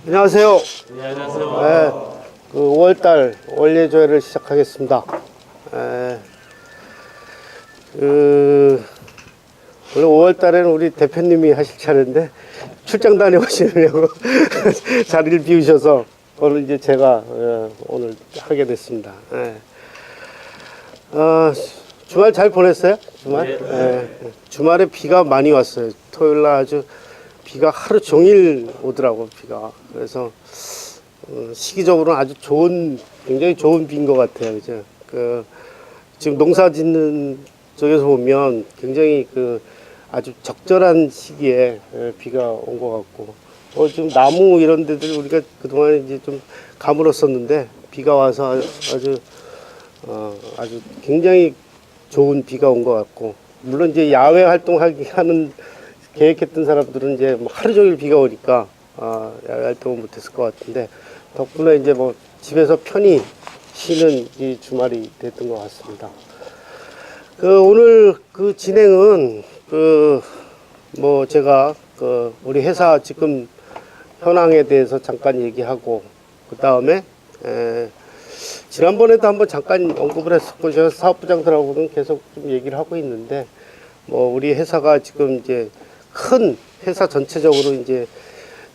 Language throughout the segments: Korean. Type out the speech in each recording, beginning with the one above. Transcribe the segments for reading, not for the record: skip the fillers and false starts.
안녕하세요. 네, 안녕하세요. 네, 그 5월달 원예조회를 시작하겠습니다. 원래 5월달에는 우리 대표님이 하실 차례인데 출장 다녀오시려고 자리를 비우셔서 오늘 이제 제가 오늘 하게 됐습니다. 주말 잘 보냈어요? 주말? 주말에 비가 많이 왔어요. 토요일날 아주 비가 하루 종일 오더라고, 비가. 그래서 시기적으로는 아주 굉장히 좋은 비인 것 같아요. 그죠? 지금 농사 짓는 쪽에서 보면 굉장히 아주 적절한 시기에 비가 온 것 같고, 지금 나무 이런 데들 우리가 그동안 이제 좀 가물었었는데 비가 와서 아주 굉장히 좋은 비가 온 것 같고, 물론 이제 야외 활동하는 계획했던 사람들은 이제 뭐 하루 종일 비가 오니까 야외 활동을 못했을 것 같은데, 덕분에 이제 뭐 집에서 편히 쉬는 이 주말이 됐던 것 같습니다. 오늘 진행은 뭐 제가 우리 회사 지금 현황에 대해서 잠깐 얘기하고, 그 다음에 지난번에도 한번 잠깐 언급을 했었고, 제가 사업부장들하고는 계속 좀 얘기를 하고 있는데, 뭐 우리 회사가 지금 이제 큰 회사 전체적으로 이제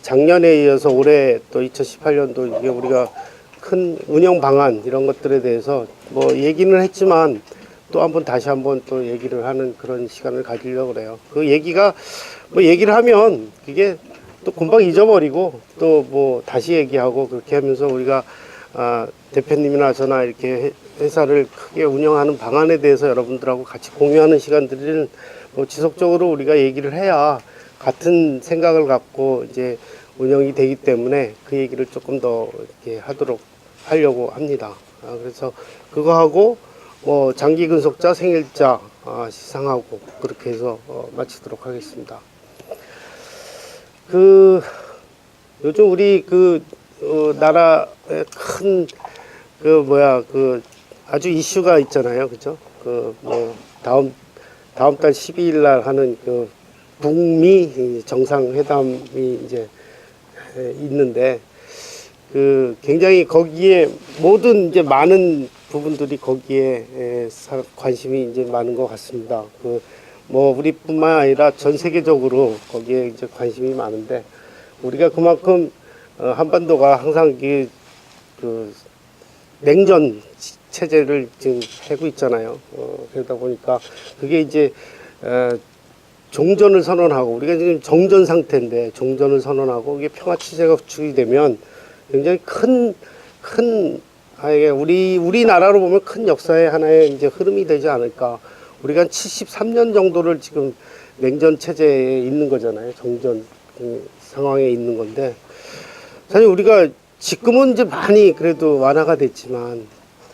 작년에 이어서 올해 또 2018년도 이게 우리가 큰 운영 방안 이런 것들에 대해서 뭐 얘기는 했지만 또 다시 한번 또 얘기를 하는 그런 시간을 가지려고 그래요. 그 얘기가 뭐 얘기를 하면 그게 또 금방 잊어버리고 또 뭐 다시 얘기하고 그렇게 하면서 우리가 대표님이나 저나 이렇게 회사를 크게 운영하는 방안에 대해서 여러분들하고 같이 공유하는 시간들을 뭐 지속적으로 우리가 얘기를 해야 같은 생각을 갖고 이제 운영이 되기 때문에 그 얘기를 조금 더 이렇게 하려고 합니다. 그래서 그거 하고 뭐 장기 근속자 생일자 시상하고 그렇게 해서 마치도록 하겠습니다. 요즘 우리 나라의 큰 아주 이슈가 있잖아요, 그죠? 뭐 다음 달 12일 날 하는 북미 정상회담이 이제 있는데, 굉장히 거기에 모든 이제 많은 부분들이 거기에 관심이 이제 많은 것 같습니다. 뭐 우리뿐만 아니라 전 세계적으로 거기에 이제 관심이 많은데, 우리가 그만큼 한반도가 항상 냉전 체제를 지금 하고 있잖아요. 그러다 보니까 그게 이제 종전을 선언하고, 우리가 지금 정전 상태인데 종전을 선언하고 이게 평화 체제가 구축이 되면 굉장히 우리나라로 보면 큰 역사의 하나의 이제 흐름이 되지 않을까. 우리가 한 73년 정도를 지금 냉전 체제에 있는 거잖아요. 정전 상황에 있는 건데, 사실 우리가 지금은 이제 많이 그래도 완화가 됐지만,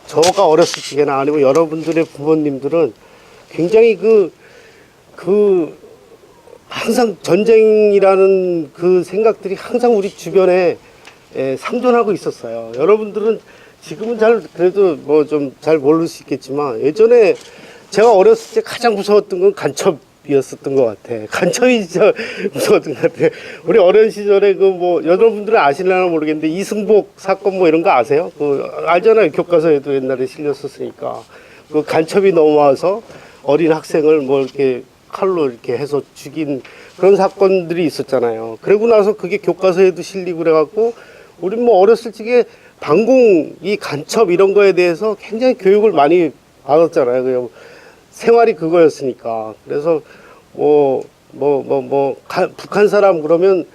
저가 어렸을 적에나 아니면 여러분들의 부모님들은 굉장히 항상 전쟁이라는 그 생각들이 항상 우리 주변에 상존하고 있었어요. 여러분들은 지금은 그래도 뭐 좀 잘 모를 수 있겠지만, 예전에 제가 어렸을 때 가장 무서웠던 건 간첩이었었던 것 같아. 간첩이 진짜 무서웠던 것 같아. 우리 어린 시절에 뭐 여러분들은 아시려나 모르겠는데 이승복 사건 뭐 이런 거 아세요? 알잖아요. 교과서에도 옛날에 실렸었으니까. 간첩이 넘어와서 어린 학생을 뭐 이렇게 칼로 이렇게 해서 죽인 그런 사건들이 있었잖아요. 그러고 나서 그게 교과서에도 실리고 그래갖고, 우린 뭐 어렸을 적에 방공이 간첩 이런 거에 대해서 굉장히 교육을 많이 받았잖아요. 생활이 그거였으니까. 그래서 북한 사람 그러면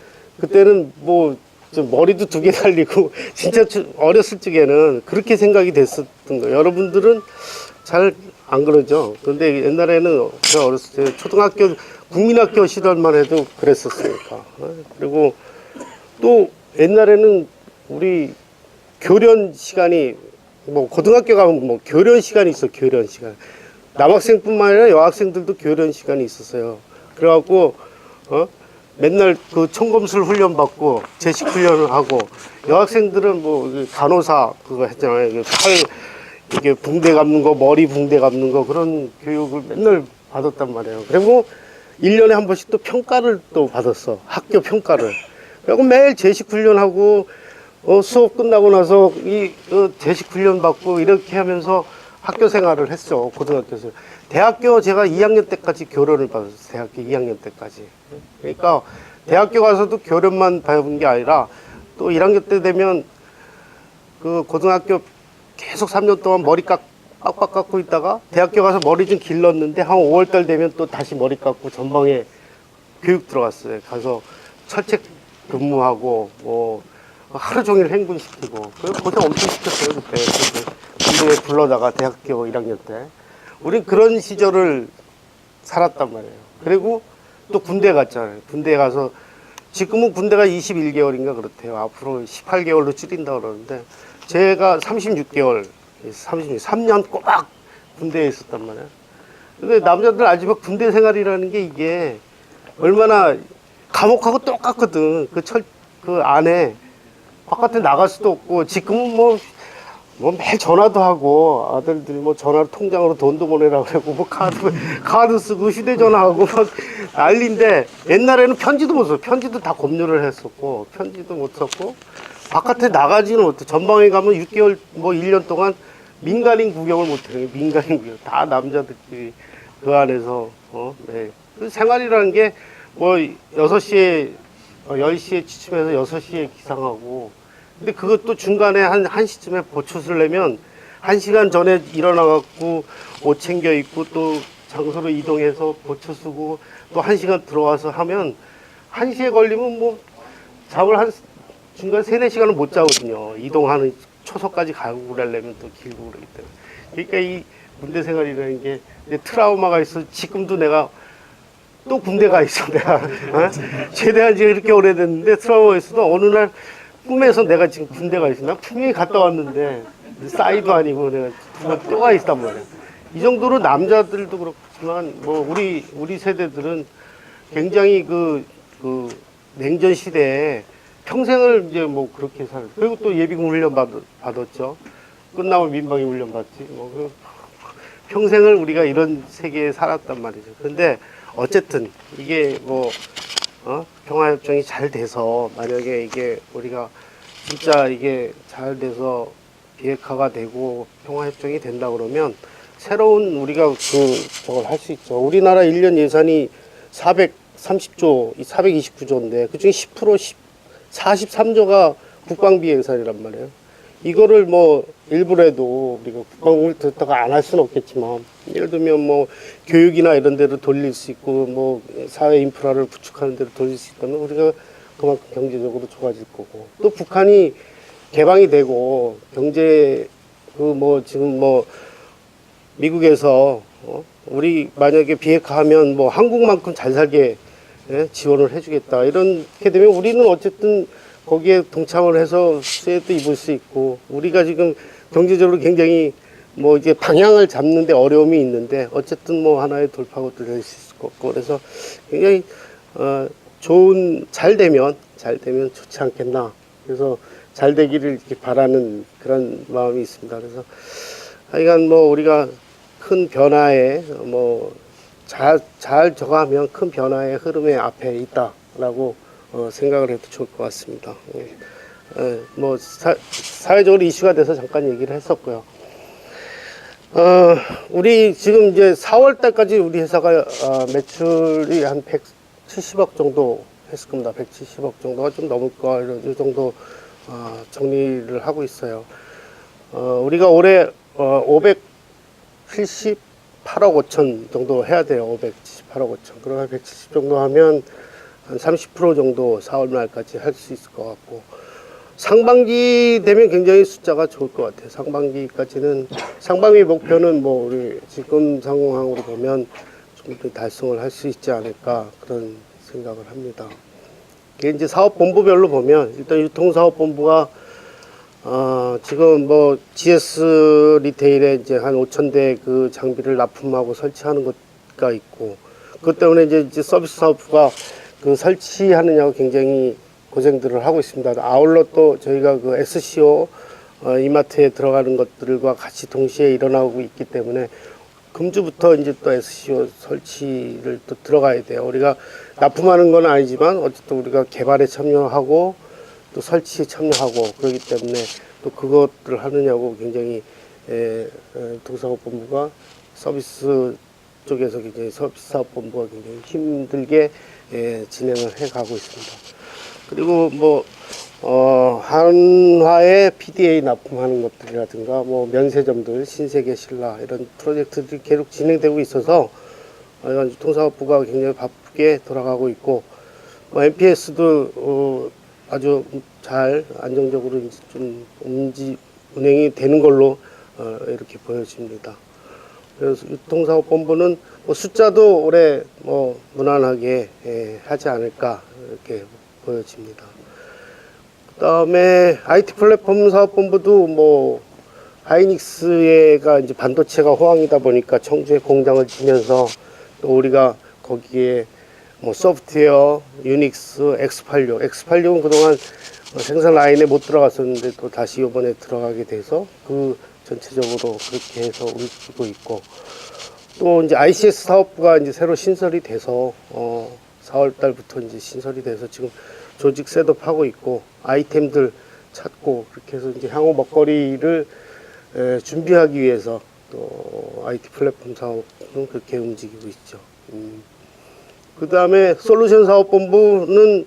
그때는 뭐 좀 머리도 2개 달리고 진짜 어렸을 적에는 그렇게 생각이 됐었던 거예요. 여러분들은 잘 안 그러죠. 그런데 옛날에는 제가 어렸을 때 초등학교 국민학교 시절만 해도 그랬었으니까. 그리고 또 옛날에는 우리 교련 시간이, 뭐 고등학교 가면 뭐 교련 시간이 있어. 교련 시간. 남학생뿐만 아니라 여학생들도 교련 시간이 있었어요. 그래갖고 맨날 총검술 훈련 받고 제식 훈련을 하고, 여학생들은 뭐 간호사 그거 했잖아요. 이게 붕대 감는 거, 머리 붕대 감는 거, 그런 교육을 맨날 받았단 말이에요. 그리고 1년에 한 번씩 또 평가를 또 받았어. 학교 평가를. 그리고 매일 제식 훈련하고 수업 끝나고 나서 이 제식 훈련 받고 이렇게 하면서 학교 생활을 했죠. 고등학교에서. 대학교 제가 2학년 때까지 교련을 받았어요. 대학교 2학년 때까지. 그러니까 대학교 가서도 교련만 배운 게 아니라 또 1학년 때 되면 그 고등학교 계속 3년 동안 머리 빡빡 깎고 있다가 대학교 가서 머리 좀 길렀는데 한 5월달 되면 또 다시 머리 깎고 전방에 교육 들어갔어요. 가서 철책 근무하고 뭐 하루 종일 행군시키고 고생 엄청 시켰어요. 그때 군대에 불러다가 대학교 1학년 때 우린 그런 시절을 살았단 말이에요. 그리고 또 군대 갔잖아요. 군대에 가서 지금은 군대가 21개월인가 그렇대요. 앞으로 18개월로 줄인다 그러는데 제가 36개월 3년 꼬박 군대에 있었단 말이에요. 근데 남자들 알지만 군대 생활이라는 게 이게 얼마나 감옥하고 똑같거든. 그 안에 바깥에 나갈 수도 없고 지금은 뭐 매일 전화도 하고 아들들이 뭐 전화로 통장으로 돈도 보내라고 그러고 뭐 카드 쓰고 휴대전화하고 막 난리인데 옛날에는 편지도 못 써. 편지도 다 검열을 했었고 편지도 못 썼고 바깥에 나가지는 못해. 전방에 가면 6개월 뭐 1년 동안 민간인 구경을 못 해요. 민간인 구경 다 남자들끼리 그 안에서 네. 그 생활이라는 게 뭐 6시에 10시에 취침해서 6시에 기상하고 근데 그것도 중간에 한 1시쯤에 보초를 내면 1시간 전에 일어나갖고 옷 챙겨 입고 또 장소로 이동해서 보초 쓰고 또 1시간 들어와서 하면 1시에 걸리면 뭐 잠을 한 중간 3-4시간은 못 자거든요. 이동하는 초소까지 가고 그러려면 또 길고 그러기 때문에. 그러니까 이 군대 생활이라는 게 이제 트라우마가 있어. 지금도 내가 또 군대 가 있어. 내가 제대한 지가 이렇게 오래됐는데 트라우마가 있어도 어느 날 꿈에서 내가 지금 군대 가 있어. 나 분명히 갔다 왔는데 싸이도 아니고 내가 또 가 있단 말이야. 이 정도로 남자들도 그렇지만 뭐 우리 세대들은 굉장히 그 냉전 시대에 평생을 이제 뭐 그렇게 살. 그리고 또 예비군 훈련 받았죠. 끝나면 민방위 훈련 받지. 뭐 평생을 우리가 이런 세계에 살았단 말이죠. 근데 어쨌든 이게 뭐 평화협정이 잘 돼서 만약에 이게 우리가 진짜 이게 잘 돼서 비핵화가 되고 평화협정이 된다 그러면 새로운 우리가 저걸 할 수 있죠. 우리나라 1년 예산이 430조, 429조인데 그중에 10% 43조가 국방비 예산이란 말이에요. 이거를 뭐 일부라도 우리가 국방을 듣다가 안 할 수는 없겠지만 예를 들면 뭐 교육이나 이런 데로 돌릴 수 있고 뭐 사회 인프라를 구축하는 데로 돌릴 수 있다면 우리가 그만큼 경제적으로 좋아질 거고 또 북한이 개방이 되고 경제 뭐 지금 뭐 미국에서 우리 만약에 비핵화하면 뭐 한국만큼 잘 살게 지원을 해주겠다 이렇게 되면 우리는 어쨌든 거기에 동참을 해서 수혜도 입을 수 있고 우리가 지금 경제적으로 굉장히 뭐 이제 방향을 잡는데 어려움이 있는데 어쨌든 뭐 하나의 돌파구도 될 수 있을 것 같고 그래서 굉장히 잘 되면 좋지 않겠나 그래서 잘 되기를 이렇게 바라는 그런 마음이 있습니다. 그래서 하여간 뭐 우리가 큰 변화에 뭐 잘 저거하면 큰 변화의 흐름의 앞에 있다라고 생각을 해도 좋을 것 같습니다. 뭐 사회적으로 이슈가 돼서 잠깐 얘기를 했었고요. 우리 지금 이제 4월 달까지 우리 회사가 매출이 한 170억 정도 했을 겁니다. 170억 정도가 좀 넘을 거 이 정도 정리를 하고 있어요. 우리가 올해 578억 5천 정도 해야 돼요. 578억 5천. 그러면 170 정도 하면 한 30% 정도 4월 말까지 할 수 있을 것 같고 상반기 되면 굉장히 숫자가 좋을 것 같아요. 상반기 목표는 뭐 우리 지금 상황으로 보면 좀 더 달성을 할 수 있지 않을까 그런 생각을 합니다. 이게 이제 사업본부별로 보면 일단 유통사업본부가 지금 뭐 GS 리테일에 이제 한 5,000대 그 장비를 납품하고 설치하는 것가 있고 그것 때문에 이제 서비스 사업부가 그 설치하느냐고 굉장히 고생들을 하고 있습니다. 아울러 또 저희가 그 SCO 이마트에 들어가는 것들과 같이 동시에 일어나고 있기 때문에 금주부터 이제 또 SCO 설치를 또 들어가야 돼요. 우리가 납품하는 건 아니지만 어쨌든 우리가 개발에 참여하고 또 설치에 참여하고 그렇기 때문에 또 그것들을 하느냐고 굉장히 동사업본부가 서비스 쪽에서 굉장히 서비스 사업본부가 굉장히 힘들게 진행을 해 가고 있습니다. 그리고 뭐 한화의 PDA 납품하는 것들이라든가 뭐 면세점들 신세계 신라 이런 프로젝트들이 계속 진행되고 있어서 통사업부가 굉장히 바쁘게 돌아가고 있고 뭐 MPS도 아주 잘 안정적으로 이제 좀 운행이 되는 걸로 이렇게 보여집니다. 그래서 유통사업본부는 뭐 숫자도 올해 뭐 무난하게 하지 않을까 이렇게 보여집니다. 그다음에 IT 플랫폼 사업본부도 뭐 하이닉스가 이제 반도체가 호황이다 보니까 청주에 공장을 지면서 또 우리가 거기에 뭐 소프트웨어, 유닉스, X86은 그동안 생산 라인에 못 들어갔었는데 또 다시 이번에 들어가게 돼서 그 전체적으로 그렇게 해서 움직이고 있고 또 이제 ICS 사업부가 이제 새로 신설이 돼서 4월 달부터 이제 신설이 돼서 지금 조직 셋업하고 있고 아이템들 찾고 그렇게 해서 이제 향후 먹거리를 준비하기 위해서 또 IT 플랫폼 사업은 그렇게 움직이고 있죠. 그 다음에 솔루션 사업본부는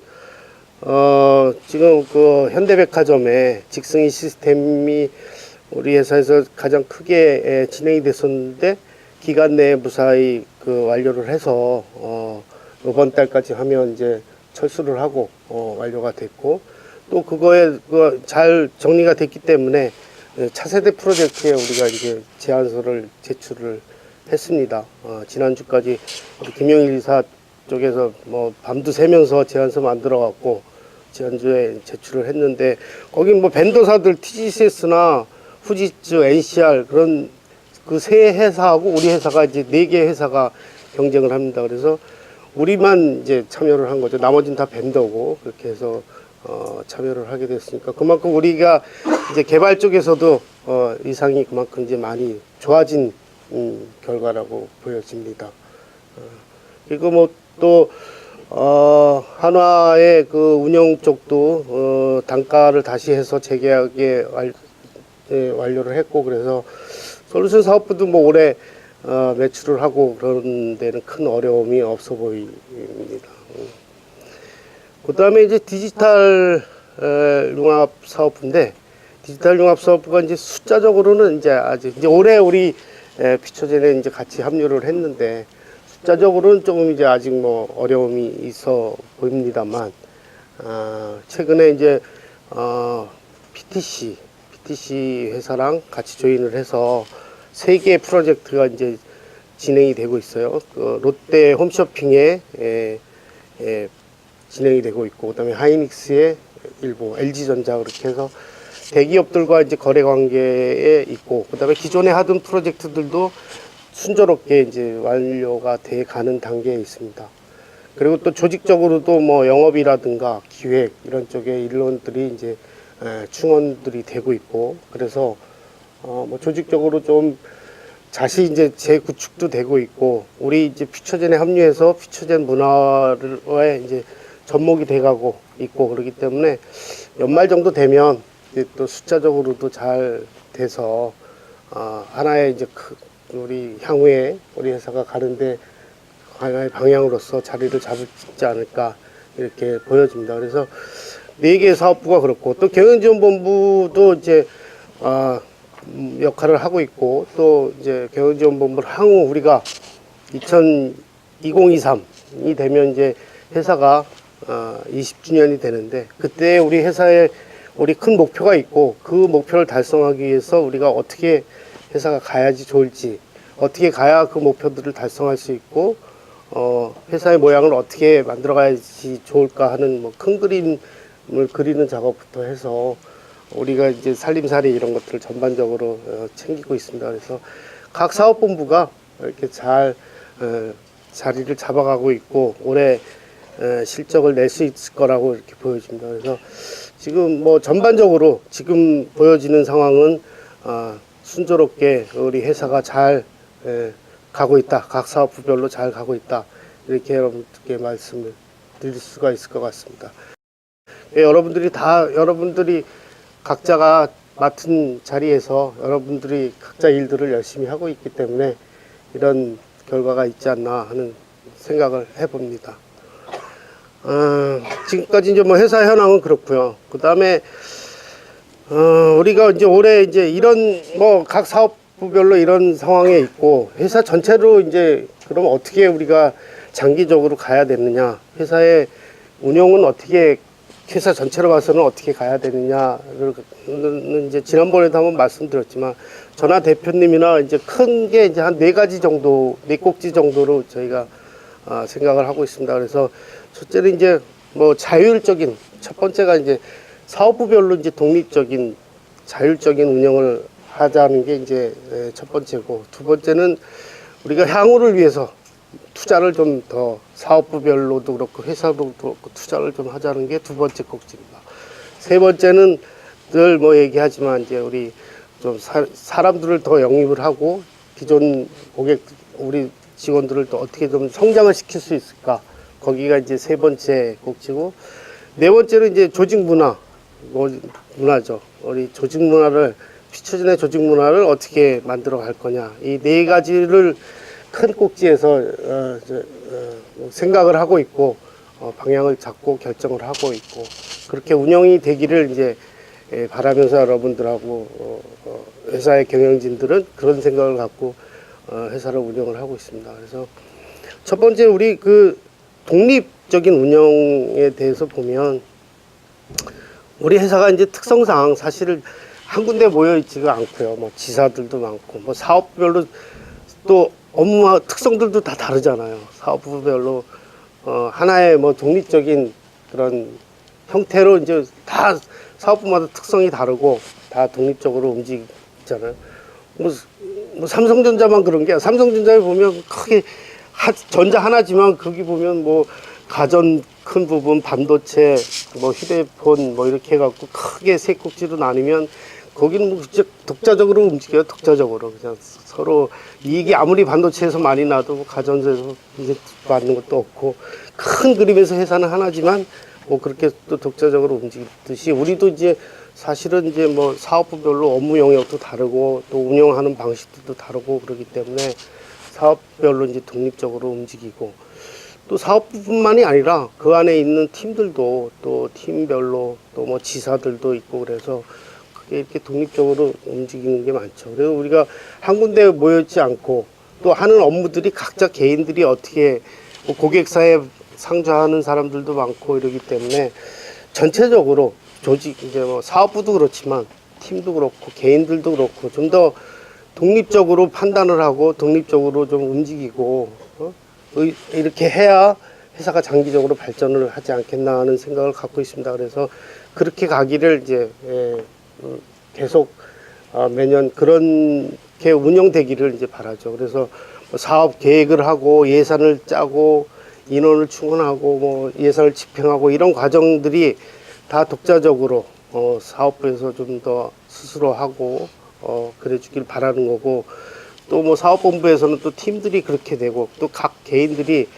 지금 그 현대백화점에 직승이 시스템이 우리 회사에서 가장 크게 진행이 됐었는데 기간 내에 무사히 그 완료를 해서 이번 달까지 하면 이제 철수를 하고 완료가 됐고 또 그거에 잘 정리가 됐기 때문에 차세대 프로젝트에 우리가 이제 제안서를 제출을 했습니다. 지난주까지 우리 김영일 이사 쪽에서 뭐 밤도 새면서 제안서 만들어 갖고 지난주에 제출을 했는데 거긴 뭐 벤더사들 TGCS나 후지츠, NCR 그런 그 세 회사하고 우리 회사가 이제 4개 회사가 경쟁을 합니다. 그래서 우리만 이제 참여를 한 거죠. 나머지는 다 벤더고 그렇게 해서 참여를 하게 됐으니까 그만큼 우리가 이제 개발 쪽에서도 이상이 그만큼 이제 많이 좋아진 결과라고 보여집니다. 그리고 뭐 또 한화의 그 운영 쪽도 단가를 다시 해서 재계약에 완료를 했고 그래서 솔루션 사업부도 뭐 올해 매출을 하고 그런 데는 큰 어려움이 없어 보입니다. 그 다음에 이제 디지털 융합 사업부인데 디지털 융합 사업부가 이제 숫자적으로는 이제 아직 이제 올해 우리 피처젠에 이제 같이 합류를 했는데 숫자적으로는 조금 이제 아직 뭐 어려움이 있어 보입니다만 최근에 이제 PTC 회사랑 같이 조인을 해서 3개 프로젝트가 이제 진행이 되고 있어요. 그 롯데 홈쇼핑에 진행이 되고 있고, 그다음에 하이닉스의 일부, LG전자 그렇게 해서 대기업들과 이제 거래 관계에 있고, 그다음에 기존에 하던 프로젝트들도 순조롭게 이제 완료가 돼 가는 단계에 있습니다. 그리고 또 조직적으로도 뭐 영업이라든가 기획 이런 쪽에 일원들이 이제 충원들이 되고 있고, 그래서 뭐 조직적으로 좀 다시 이제 재구축도 되고 있고, 우리 이제 퓨처젠에 합류해서 퓨처젠 문화에 이제 접목이 돼가고 있고 그렇기 때문에 연말 정도 되면 이제 또 숫자적으로도 잘 돼서 하나의 이제 우리 향후에 우리 회사가 가는데 하나의 방향으로서 자리를 잡을 수 있지 않을까 이렇게 보여집니다. 그래서 4개 사업부가 그렇고 또 경영지원본부도 이제 역할을 하고 있고 또 이제 경영지원본부를 향후 우리가 2023이 되면 이제 회사가 20주년이 되는데 그때 우리 회사에 우리 큰 목표가 있고 그 목표를 달성하기 위해서 우리가 어떻게 회사가 가야지 좋을지 어떻게 가야 그 목표들을 달성할 수 있고 회사의 모양을 어떻게 만들어 가야지 좋을까 하는 뭐 큰 그림을 그리는 작업부터 해서 우리가 이제 살림살이 이런 것들을 전반적으로 챙기고 있습니다. 그래서 각 사업본부가 이렇게 잘 자리를 잡아가고 있고 올해 실적을 낼 수 있을 거라고 이렇게 보여집니다. 그래서 지금 뭐 전반적으로 지금 보여지는 상황은 순조롭게 우리 회사가 잘 가고 있다. 각 사업부별로 잘 가고 있다. 이렇게 여러분들께 말씀을 드릴 수가 있을 것 같습니다. 여러분들이 각자가 맡은 자리에서 여러분들이 각자 일들을 열심히 하고 있기 때문에 이런 결과가 있지 않나 하는 생각을 해봅니다. 지금까지 이제 뭐 회사 현황은 그렇고요. 그 다음에 우리가 이제 올해 이제 이런 뭐 각 사업부별로 이런 상황에 있고 회사 전체로 이제 그럼 어떻게 우리가 장기적으로 가야 되느냐, 회사의 운영은 어떻게 회사 전체로 봐서는 어떻게 가야 되느냐를 이제 지난번에도 한번 말씀드렸지만 전하 대표님이나 이제 큰 게 이제 한 4가지 정도, 4꼭지 정도로 저희가 생각을 하고 있습니다. 그래서 첫째는 이제 뭐 자율적인, 첫 번째가 이제 사업부별로 이제 독립적인 자율적인 운영을 하자는 게 이제 첫 번째고, 두 번째는 우리가 향후를 위해서 투자를 좀 더 사업부별로도 그렇고 회사도 그렇고 투자를 좀 하자는 게 두 번째 꼭지입니다. 세 번째는 늘 뭐 얘기하지만 이제 우리 좀 사람들을 더 영입을 하고 기존 고객 우리 직원들을 또 어떻게 좀 성장을 시킬 수 있을까, 거기가 이제 세 번째 꼭지고, 네 번째는 이제 조직 문화죠. 우리 조직 문화를, 피처진의 조직 문화를 어떻게 만들어 갈 거냐, 이 네 가지를 큰 꼭지에서 생각을 하고 있고 방향을 잡고 결정을 하고 있고, 그렇게 운영이 되기를 이제 바라면서 여러분들하고 회사의 경영진들은 그런 생각을 갖고 회사를 운영을 하고 있습니다. 그래서 첫 번째 우리 그 독립적인 운영에 대해서 보면, 우리 회사가 이제 특성상 사실 한 군데 모여 있지가 않고요. 뭐 지사들도 많고, 뭐 사업별로 또 업무와 특성들도 다 다르잖아요. 사업부별로 하나의 뭐 독립적인 그런 형태로 이제 다 사업부마다 특성이 다르고 다 독립적으로 움직이잖아요. 뭐 삼성전자만 그런 게, 삼성전자에 보면 크게 전자 하나지만 거기 보면 뭐 가전 큰 부분, 반도체, 뭐 휴대폰 뭐 이렇게 해갖고 크게 세 꼭지로 나뉘면 거기는 뭐 진짜 독자적으로 움직여요. 독자적으로 그냥 서로 이익이 아무리 반도체에서 많이 나도 뭐 가전에서 이제 받는 것도 없고, 큰 그림에서 회사는 하나지만 뭐 그렇게 또 독자적으로 움직이듯이 우리도 이제 사실은 이제 뭐 사업부별로 업무 영역도 다르고 또 운영하는 방식도 다르고 그러기 때문에 사업별로 이제 독립적으로 움직이고, 또 사업부뿐만이 아니라 그 안에 있는 팀들도 또 팀별로 또 뭐 지사들도 있고, 그래서 그게 이렇게 독립적으로 움직이는 게 많죠. 그래서 우리가 한 군데에 모여있지 않고 또 하는 업무들이 각자 개인들이 어떻게 뭐 고객사에 상주하는 사람들도 많고 이러기 때문에 전체적으로 조직, 이제 뭐 사업부도 그렇지만 팀도 그렇고 개인들도 그렇고 좀 더 독립적으로 판단을 하고 독립적으로 좀 움직이고 이렇게 해야 회사가 장기적으로 발전을 하지 않겠나 하는 생각을 갖고 있습니다. 그래서 그렇게 가기를 이제 계속 매년 그렇게 운영되기를 이제 바라죠. 그래서 사업 계획을 하고 예산을 짜고 인원을 충원하고 뭐 예산을 집행하고 이런 과정들이 다 독자적으로 사업부에서 좀 더 스스로 하고 그래 주길 바라는 거고, 또 뭐 사업본부에서는 또 팀들이 그렇게 되고 또 각 개인들이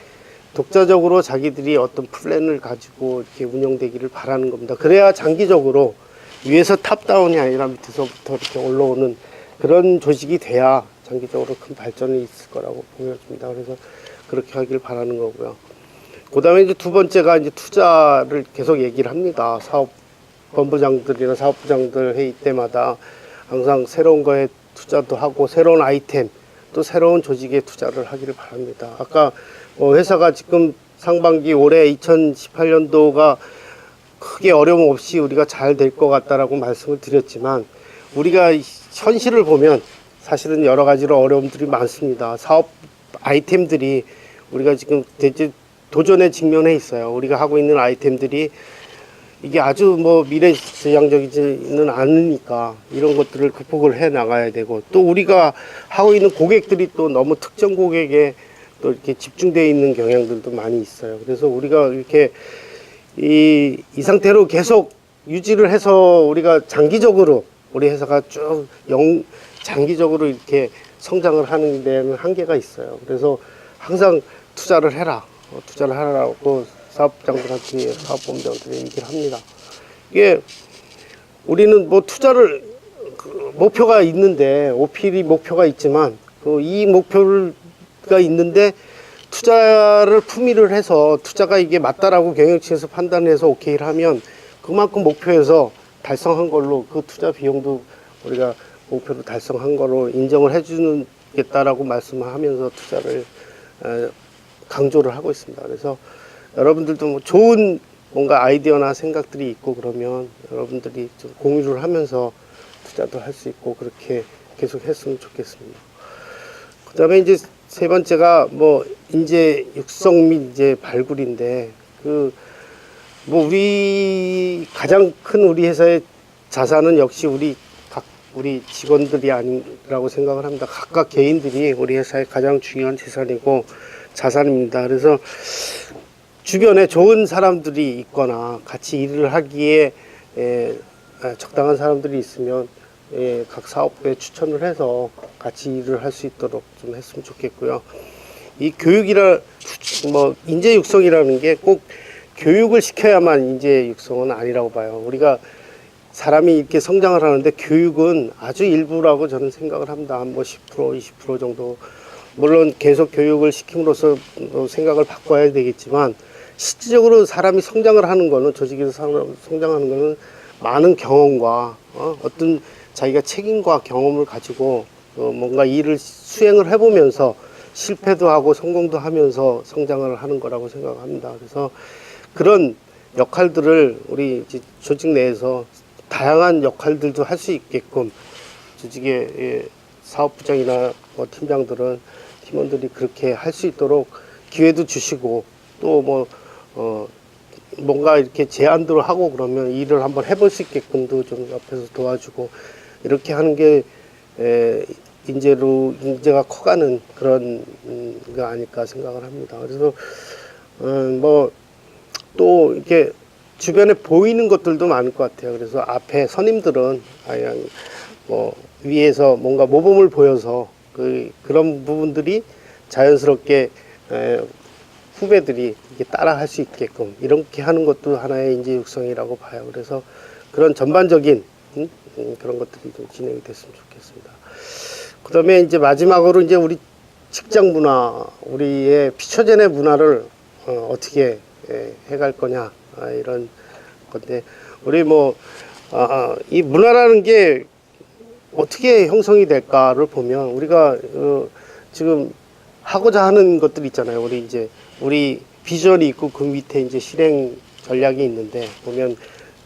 독자적으로 자기들이 어떤 플랜을 가지고 이렇게 운영되기를 바라는 겁니다. 그래야 장기적으로 위에서 탑다운이 아니라 밑에서부터 이렇게 올라오는 그런 조직이 돼야 장기적으로 큰 발전이 있을 거라고 보여집니다. 그래서 그렇게 하길 바라는 거고요. 그 다음에 이제 두 번째가 이제 투자를 계속 얘기를 합니다. 사업본부장들이나 사업부장들 회의 때마다 항상 새로운 거에 투자도 하고 새로운 아이템 또 새로운 조직에 투자를 하기를 바랍니다. 아까 회사가 지금 상반기 올해 2018년도가 크게 어려움 없이 우리가 잘 될 것 같다라고 말씀을 드렸지만, 우리가 현실을 보면 사실은 여러 가지로 어려움들이 많습니다. 사업 아이템들이 우리가 지금 대체 도전에 직면해 있어요. 우리가 하고 있는 아이템들이 이게 아주 뭐 미래지향적이지는 않으니까 이런 것들을 극복을 해 나가야 되고, 또 우리가 하고 있는 고객들이 또 너무 특정 고객에 또 이렇게 집중되어 있는 경향들도 많이 있어요. 그래서 우리가 이렇게 이 상태로 계속 유지를 해서 우리가 장기적으로 우리 회사가 쭉 장기적으로 이렇게 성장을 하는 데는 한계가 있어요. 그래서 항상 투자를 해라, 투자를 하라고 사업부장들한테 사업본부장들이 얘기를 합니다. 이게 우리는 뭐 투자를 목표가 있는데 OPD 목표가 있지만 이 목표가 있는데 투자를 품위를 해서 투자가 이게 맞다라고 경영층에서 판단해서 오케이를 하면 그만큼 목표에서 달성한 걸로 그 투자 비용도 우리가 목표로 달성한 걸로 인정을 해주겠다라고 말씀을 하면서 투자를 강조를 하고 있습니다. 그래서 여러분들도 뭐 좋은 뭔가 아이디어나 생각들이 있고 그러면 여러분들이 좀 공유를 하면서 투자도 할 수 있고 그렇게 계속 했으면 좋겠습니다. 그 다음에 이제 세 번째가 뭐 인재 육성 및 이제 발굴인데 뭐 우리 가장 큰 우리 회사의 자산은 역시 우리 직원들이 아니라고 생각을 합니다. 각각 개인들이 우리 회사의 가장 중요한 재산이고 자산입니다. 그래서 주변에 좋은 사람들이 있거나 같이 일을 하기에 적당한 사람들이 있으면 각 사업부에 추천을 해서 같이 일을 할 수 있도록 좀 했으면 좋겠고요. 이 뭐 인재 육성이라는 게 꼭 교육을 시켜야만 인재 육성은 아니라고 봐요. 우리가 사람이 이렇게 성장을 하는데 교육은 아주 일부라고 저는 생각을 합니다. 한 뭐 10%, 20% 정도. 물론 계속 교육을 시킴으로써 생각을 바꿔야 되겠지만 실질적으로 사람이 성장을 하는 거는 조직에서 성장하는 거는 많은 경험과 어떤 자기가 책임과 경험을 가지고 뭔가 일을 수행을 해보면서 실패도 하고 성공도 하면서 성장을 하는 거라고 생각합니다. 그래서 그런 역할들을 우리 조직 내에서 다양한 역할들도 할 수 있게끔 조직의 사업부장이나 뭐 팀장들은 팀원들이 그렇게 할 수 있도록 기회도 주시고 또 뭐 뭔가 이렇게 제안들을 하고 그러면 일을 한번 해볼 수 있게끔도 좀 옆에서 도와주고 이렇게 하는 게 인재가 커가는 그런 거 아닐까 생각을 합니다. 그래서 뭐 또 이렇게 주변에 보이는 것들도 많을 것 같아요. 그래서 앞에 선임들은 그냥 뭐 위에서 뭔가 모범을 보여서 그런 부분들이 자연스럽게 후배들이 이렇게 따라 할 수 있게끔 이렇게 하는 것도 하나의 인재 육성이라고 봐요. 그래서 그런 전반적인 그런 것들이 좀 진행이 됐으면 좋겠습니다. 그 다음에 이제 마지막으로 이제 우리 직장 문화, 우리의 피처제네 문화를 어떻게 해갈 거냐 이런 건데 우리 뭐 이 문화라는 게 어떻게 형성이 될까를 보면 우리가 지금 하고자 하는 것들 있잖아요. 우리 비전이 있고 그 밑에 이제 실행 전략이 있는데 보면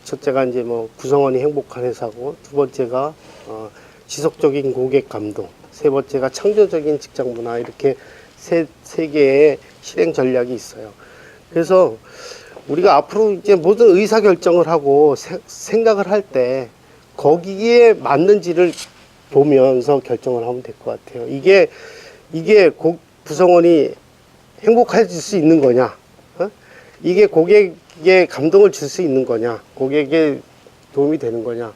첫째가 이제 뭐 구성원이 행복한 회사고 두 번째가 지속적인 고객 감동, 세 번째가 창조적인 직장 문화 이렇게 세 개의 실행 전략이 있어요. 그래서 우리가 앞으로 이제 모든 의사 결정을 하고 생각을 할 때 거기에 맞는지를 보면서 결정을 하면 될 것 같아요. 이게 구성원이 행복해질 수 있는 거냐? 이게 고객에 감동을 줄 수 있는 거냐? 고객에 도움이 되는 거냐?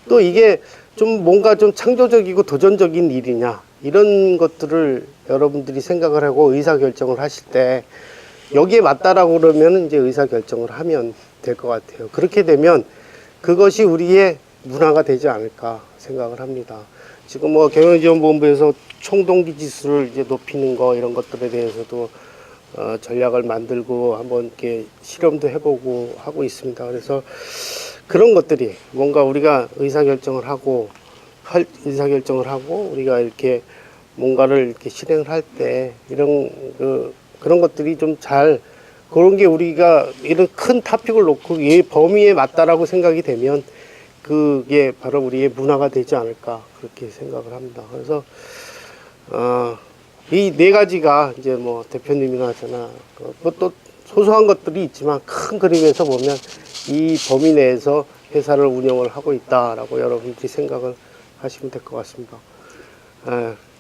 또 이게 좀 뭔가 좀 창조적이고 도전적인 일이냐? 이런 것들을 여러분들이 생각을 하고 의사결정을 하실 때 여기에 맞다라고 그러면 이제 의사결정을 하면 될 것 같아요. 그렇게 되면 그것이 우리의 문화가 되지 않을까 생각을 합니다. 지금 뭐 경영지원본부에서 총동기 지수를 이제 높이는 거 이런 것들에 대해서도 전략을 만들고 한번 이렇게 실험도 해보고 하고 있습니다. 그래서 그런 것들이 뭔가 우리가 의사결정을 하고 우리가 이렇게 뭔가를 이렇게 실행을 할 때 이런 그런 것들이 좀 잘 그런 게 우리가 이런 큰 토픽을 놓고 이 범위에 맞다라고 생각이 되면 그게 바로 우리의 문화가 되지 않을까 그렇게 생각을 합니다. 그래서 이 네 가지가 이제 뭐 대표님이나 저나 또 소소한 것들이 있지만 큰 그림에서 보면 이 범위 내에서 회사를 운영을 하고 있다라고 여러분들이 생각을 하시면 될 것 같습니다.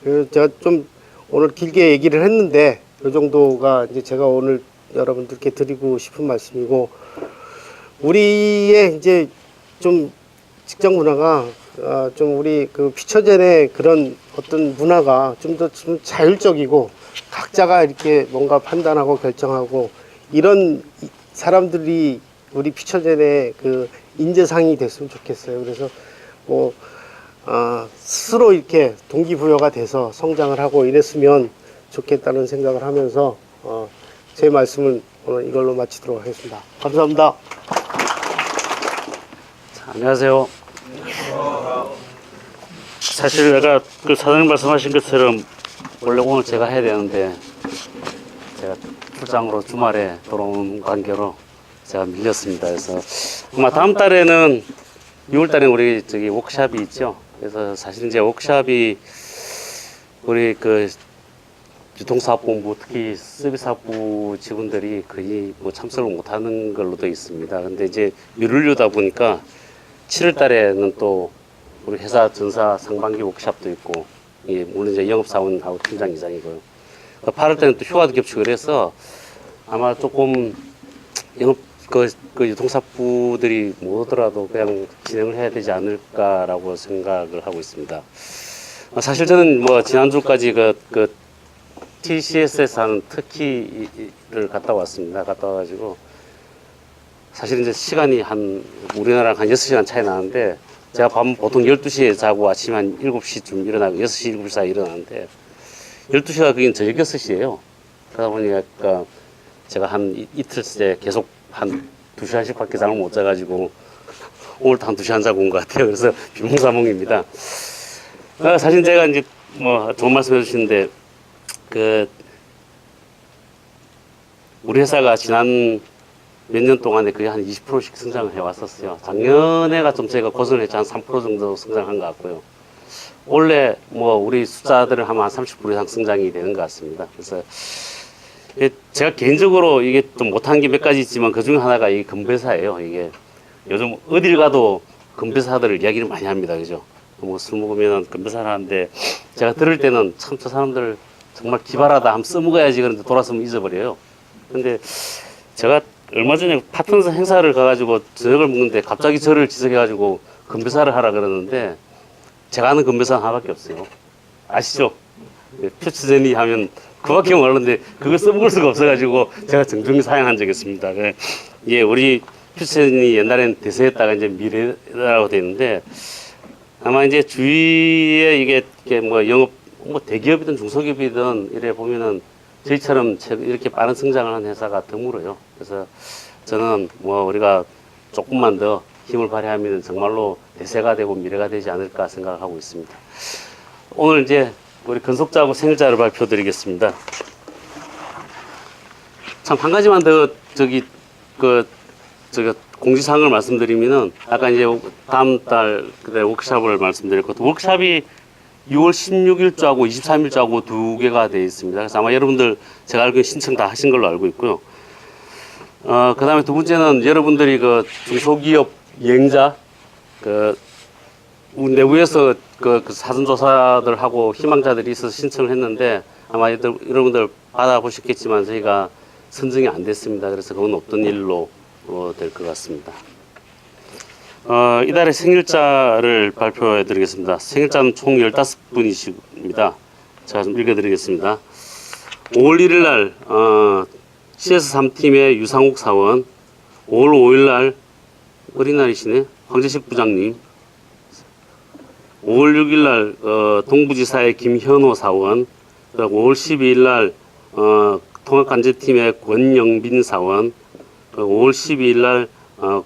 그래서 제가 좀 오늘 길게 얘기를 했는데 이 정도가 이제 제가 오늘 여러분들께 드리고 싶은 말씀이고 우리의 이제 좀 직장 문화가 좀 우리 그 피처젠의 그런 어떤 문화가 좀 더 좀 자율적이고 각자가 이렇게 뭔가 판단하고 결정하고 이런 사람들이 우리 피처젠의 그 인재상이 됐으면 좋겠어요. 그래서 뭐 스스로 이렇게 동기부여가 돼서 성장을 하고 이랬으면 좋겠다는 생각을 하면서 제 말씀을 오늘 이걸로 마치도록 하겠습니다. 감사합니다. 자, 안녕하세요. 사실 내가 그 사장님 말씀하신 것처럼 원래 오늘 제가 해야 되는데 제가 출장으로 주말에 돌아온 관계로 제가 밀렸습니다. 그래서 아마 다음 달에는 6월 달에 우리 저기 워크샵이 있죠. 그래서 사실 이제 워크샵이 우리 그 유통사업본부 특히 서비스사업부 직원들이 거의 뭐 참석을 못하는 걸로 되어 있습니다. 근데 이제 미루려다 보니까 7월 달에는 또 우리 회사 전사 상반기 워크샵도 있고, 예, 물론 이제 영업사원하고 팀장 이상이고요. 8월 때는 또 휴가도 겹치고 그래서 아마 조금 영업 그 유통사업부들이 못 오더라도 그냥 진행을 해야 되지 않을까라고 생각을 하고 있습니다. 사실 저는 뭐 지난주까지 그 TCS에서 하는 터키를 갔다 왔습니다. 갔다 와가지고 사실 이제 시간이 한 우리나라랑 한 6시간 차이 나는데 제가 밤 보통 12시에 자고 아침 한 7시쯤 일어나고 6시, 7시 사이 일어나는데 12시가 그게 저녁 6시예요. 그러다 보니까 제가 한 이틀째 계속 한 2시간씩 밖에 잠을 못 자가지고 오늘도 한 2시간 자고 온 것 같아요. 그래서 비몽사몽입니다. 사실 제가 이제 뭐 좋은 말씀 해주시는데 우리 회사가 지난 몇 년 동안에 거의 한 20%씩 성장을 해왔었어요. 작년에가 좀 제가 고생을 했죠. 한 3% 정도 성장한 것 같고요. 올해 뭐 우리 숫자들을 하면 한 30% 이상 성장이 되는 것 같습니다. 그래서 제가 개인적으로 이게 좀 못한 게 몇 가지 있지만 그 중에 하나가 이 건배사예요. 이게 요즘 어딜 가도 건배사들을 이야기를 많이 합니다. 그죠? 뭐 술 먹으면 건배사를 하는데 제가 들을 때는 참 저 사람들 정말 기발하다. 한번 써먹어야지. 그런데 돌아서면 잊어버려요. 근데 제가 얼마 전에 파트너스 행사를 가가지고 저녁을 먹는데 갑자기 저를 지적해가지고 건배사를 하라 그러는데 제가 아는 건배사는 하나밖에 없어요. 아시죠? 표치제니 하면 그밖에 모르는데 그걸 써먹을 수가 없어가지고 제가 정중히 사양한 적이 있습니다. 예, 우리 표치제니 옛날엔 대세였다가 이제 미래라고 되어 있는데 아마 이제 주위에 이게 뭐 영업 뭐 대기업이든 중소기업이든 이래 보면은 저희처럼 이렇게 빠른 성장을 한 회사가 드물어요. 그래서 저는 뭐 우리가 조금만 더 힘을 발휘하면 정말로 대세가 되고 미래가 되지 않을까 생각하고 있습니다. 오늘 이제 우리 건속자하고 생일자를 발표드리겠습니다. 참 한 가지만 더 공지사항을 말씀드리면은 아까 이제 다음 달 그때 워크샵을 말씀드렸고 워크샵이 6월 16일자하고 23일자하고 두 개가 되어 있습니다. 그래서 아마 여러분들 제가 알기로 신청 다 하신 걸로 알고 있고요. 그 다음에 두 번째는 여러분들이 그 중소기업 여행자, 내부에서 그 사전조사들하고 희망자들이 있어서 신청을 했는데 아마 여러분들 받아보셨겠지만 저희가 선정이 안 됐습니다. 그래서 그건 없던 일로 될 것 같습니다. 이달의 생일자를 발표해 드리겠습니다. 생일자는 총 15분이십니다. 제가 좀 읽어드리겠습니다. 5월 1일 날 CS3팀의 유상욱 사원, 5월 5일 날 어린날이시네 황재식 부장님, 5월 6일 날 동부지사의 김현호 사원, 5월 12일 날 통합관제팀의 권영빈 사원, 5월 12일 날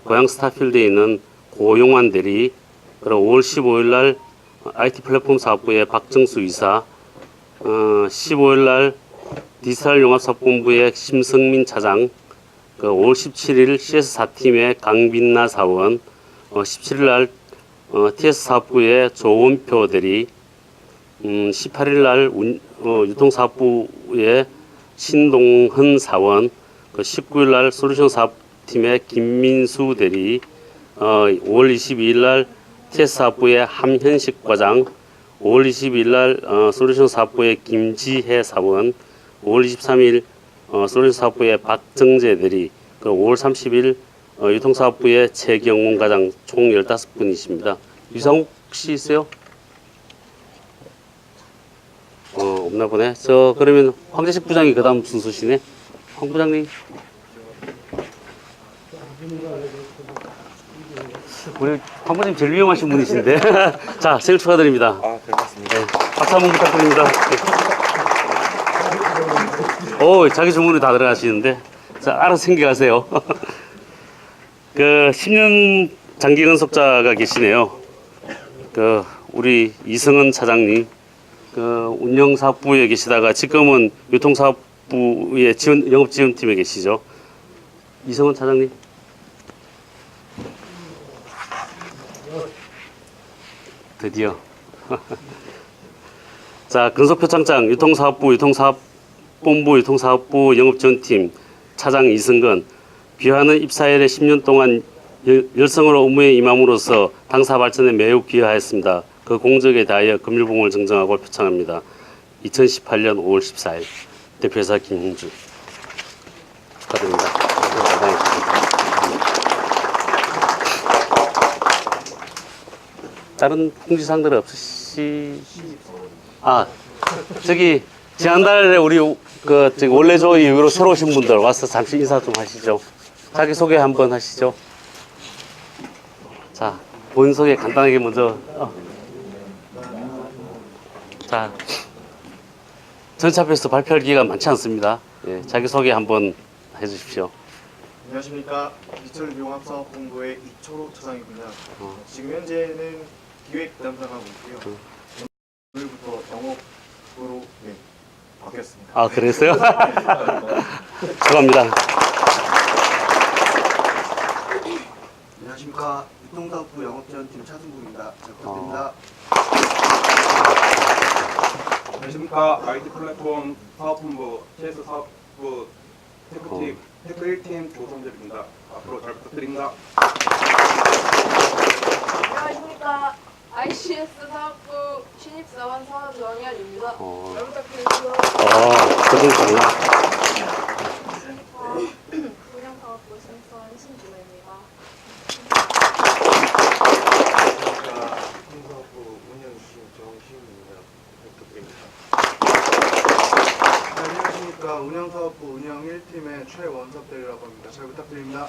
고양 스타필드에 있는 고용환 대리, 그리고 5월 15일 날 IT 플랫폼 사업부의 박정수 이사, 15일 날 디지털 용합사업본부의 심성민 차장, 5월 17일 CS4팀의 강빈나 사원, 17일 날 TS 사업부의 조원표 대리, 18일 날 유통사업부의 신동헌 사원, 19일 날 솔루션 사업팀의 김민수 대리, 5월 22일 날 TS 사업부의 함현식 과장, 5월 22일 날 솔루션 사업부의 김지혜 사원, 5월 23일 솔루션 사업부의 박정재 대리, 5월 30일 유통사업부의 최경훈 과장 총 15분이십니다. 유상욱 혹시 있어요? 없나 보네. 저 그러면 황재식 부장이 그다음 순서시네. 황 부장님. 우리 황 부장님 제일 위험하신 분이신데. 자, 생일 축하드립니다. 아, 별 말씀입니다. 네, 박수 한번 부탁드립니다. 네. 오, 자기 주문이 다 들어가시는데. 자, 알아서 챙겨가세요. 그 10년 장기 근속자가 계시네요. 그 우리 이승은 차장님, 그 운영사업부에 계시다가 지금은 유통사업부의 영업지원팀에 계시죠. 이승은 차장님. 드디어. 자, 근속표창장 유통사업부, 유통사업본부, 유통사업부 영업지원팀 차장 이승근. 비화는 입사일에 10년 동안 열성으로 업무에 임함으로써 당사 발전에 매우 기여하였습니다. 그 공적에 대하여 금일봉을 증정하고 표창합니다. 2018년 5월 14일 대표이사 김홍주 축하드립니다. 다른 공지사항들 저기 지난달에 우리 저기 원래조 이후로 새로 오신 분들 와서 잠시 인사 좀 하시죠. 자기 소개 한번 하시죠. 자, 본인 소개 간단하게 먼저. 자, 전체 앞에서 발표할 기회가 많지 않습니다. 예, 자기 소개 한번 해주십시오. 안녕하십니까. 이철용합사업본부의 이철호 차장입니다. 지금 현재는 기획 담당하고 있고요. 오늘부터 영업으로 바뀌었습니다. 아, 그랬어요? 축하합니다. 안녕하십니까. 유통사업부 영업지원팀 차승국입니다. 잘 부탁드립니다. 안녕하십니까. IT 플랫폼 사업본부 CS 사업부 테크팀 테크 1팀 조성재입니다. 앞으로 잘 부탁드립니다. 안녕하십니까. ICS 사업부 신입사원 사원 정현입니다. 잘 부탁드립니다. 그분이구나. 운영사업부 신입사원 신주호입니다. 유통사업부 운영팀 정시훈입니다. 부탁드립니다. 안녕하십니까. 운영사업부 운영 1팀의 최원섭대리라고 합니다. 잘 부탁드립니다.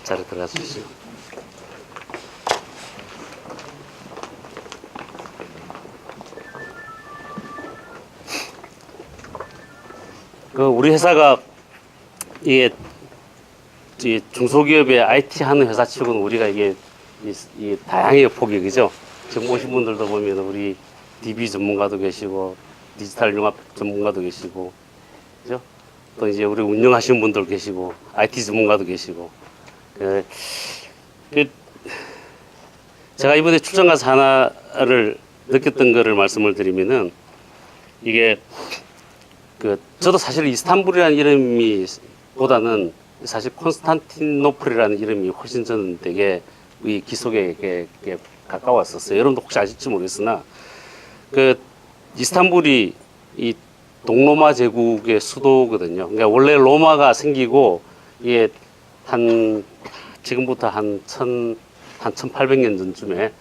자리 들어가 주시죠. 그 우리 회사가 이게 이 중소기업의 IT 하는 회사 치고는 우리가 이게 다양해요, 폭이. 그죠? 지금 오신 분들도 보면 우리 DB 전문가도 계시고 디지털 융합 전문가도 계시고, 그죠? 또 이제 우리 운영하시는 분들 계시고 IT 전문가도 계시고. 제가 이번에 출장 가서 하나를 느꼈던 거를 말씀을 드리면은, 이게 저도 사실 이스탄불이라는 이름이 보다는 사실 콘스탄티노플이라는 이름이 훨씬 저는 되게 이 기속에 가까웠었어요. 여러분도 혹시 아실지 모르겠으나 이스탄불이 이 동로마 제국의 수도거든요. 그러니까 원래 로마가 생기고 이게 지금부터 한 1800년 전쯤에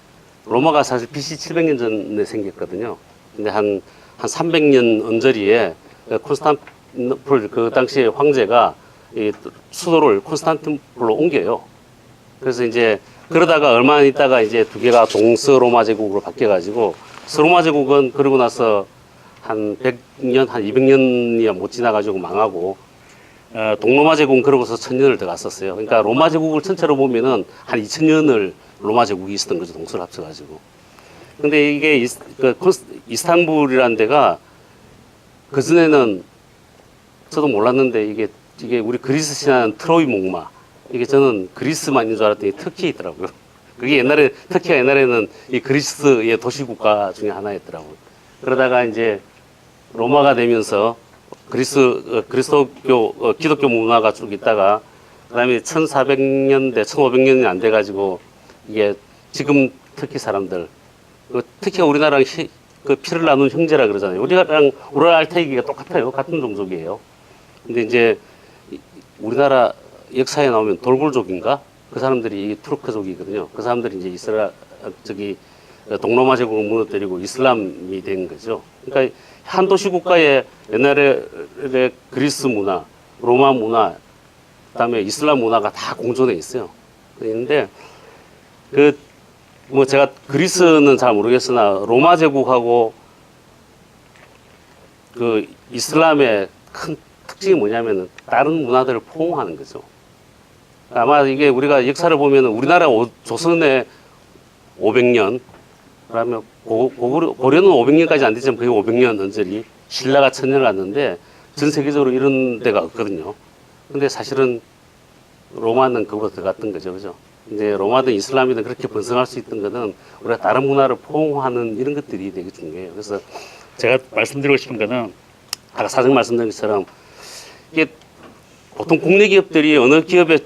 로마가 사실 BC 700년 전에 생겼거든요. 근데 한 300년 언저리에 콘스탄티노플 그 당시에 황제가 이 수도를 콘스탄티노플로 옮겨요. 그래서 이제 그러다가 얼마 있다가 이제 두 개가 동서로마 제국으로 바뀌어가지고 서로마 제국은 그러고 나서 한 100년, 한 200년이 못 지나가지고 망하고 동로마 제국은 그러고서 1000년을 더 갔었어요. 그러니까 로마 제국을 전체로 보면은 한 2000년을 로마 제국이 있었던 거죠. 동서를 합쳐가지고. 근데 이게 이스탄불이라는 데가 그전에는 저도 몰랐는데 이게 우리 그리스 신화는 트로이 목마. 이게 저는 그리스만 있는 줄 알았더니 터키에 있더라고요. 그게 터키가 옛날에는 이 그리스의 도시국가 중에 하나였더라고요. 그러다가 이제 로마가 되면서 그리스도교, 기독교 문화가 쭉 있다가 그 다음에 1400년대, 1500년이 안 돼가지고 이게 지금 터키 사람들, 터키가 우리나라랑 피를 나눈 형제라 그러잖아요. 우리나라랑 알타이기가 똑같아요. 같은 종족이에요. 근데 이제 우리나라 역사에 나오면 돌굴족인가? 그 사람들이 이게 투르크족이거든요. 그 사람들이 이제 동로마 제국을 무너뜨리고 이슬람이 된 거죠. 그러니까 한 도시 국가에 옛날에 그리스 문화, 로마 문화, 그다음에 이슬람 문화가 다 공존해 있어요. 그런데 뭐 제가 그리스는 잘 모르겠으나 로마 제국하고 그 이슬람의 큰 특징이 뭐냐면은 다른 문화들을 포옹하는 거죠. 아마 이게 우리가 역사를 보면은 우리나라 조선의 500년, 그러면 고려는 500년까지 안 되지만 거의 500년 언저리, 신라가 1000년을 갔는데 전 세계적으로 이런 데가 없거든요. 근데 사실은 로마는 그보다 더 갔던 거죠, 그죠? 이제 로마든 이슬람이든 그렇게 번성할 수 있던 것은 우리가 다른 문화를 포옹하는 이런 것들이 되게 중요해요. 그래서 제가 말씀드리고 싶은 거는 아까 사장 말씀드린 것처럼 이게 보통 국내 기업들이 어느 기업에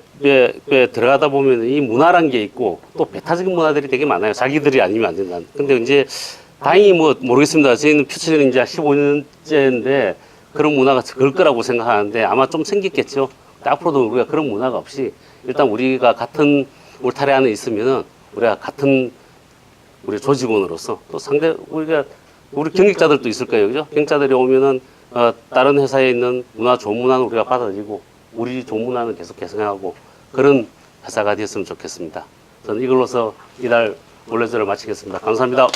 들어가다 보면 이 문화란 게 있고 또 배타적인 문화들이 되게 많아요. 자기들이 아니면 안 된다. 근데 이제 다행히 뭐 모르겠습니다. 저희는 퓨처는 이제 15년째인데 그런 문화가 걸 거라고 생각하는데 아마 좀 생겼겠죠. 앞으로도 우리가 그런 문화가 없이 일단 우리가 같은 울타리 안에 있으면은 우리가 같은 우리 조직원으로서 또 우리 경력자들도 있을 거예요. 그죠? 경력자들이 오면은 다른 회사에 있는 좋은 문화는 우리가 받아들이고 우리 좋은 문화는 계속 개선하고 그런 회사가 되었으면 좋겠습니다. 저는 이걸로서 이달 원래절을 마치겠습니다. 감사합니다.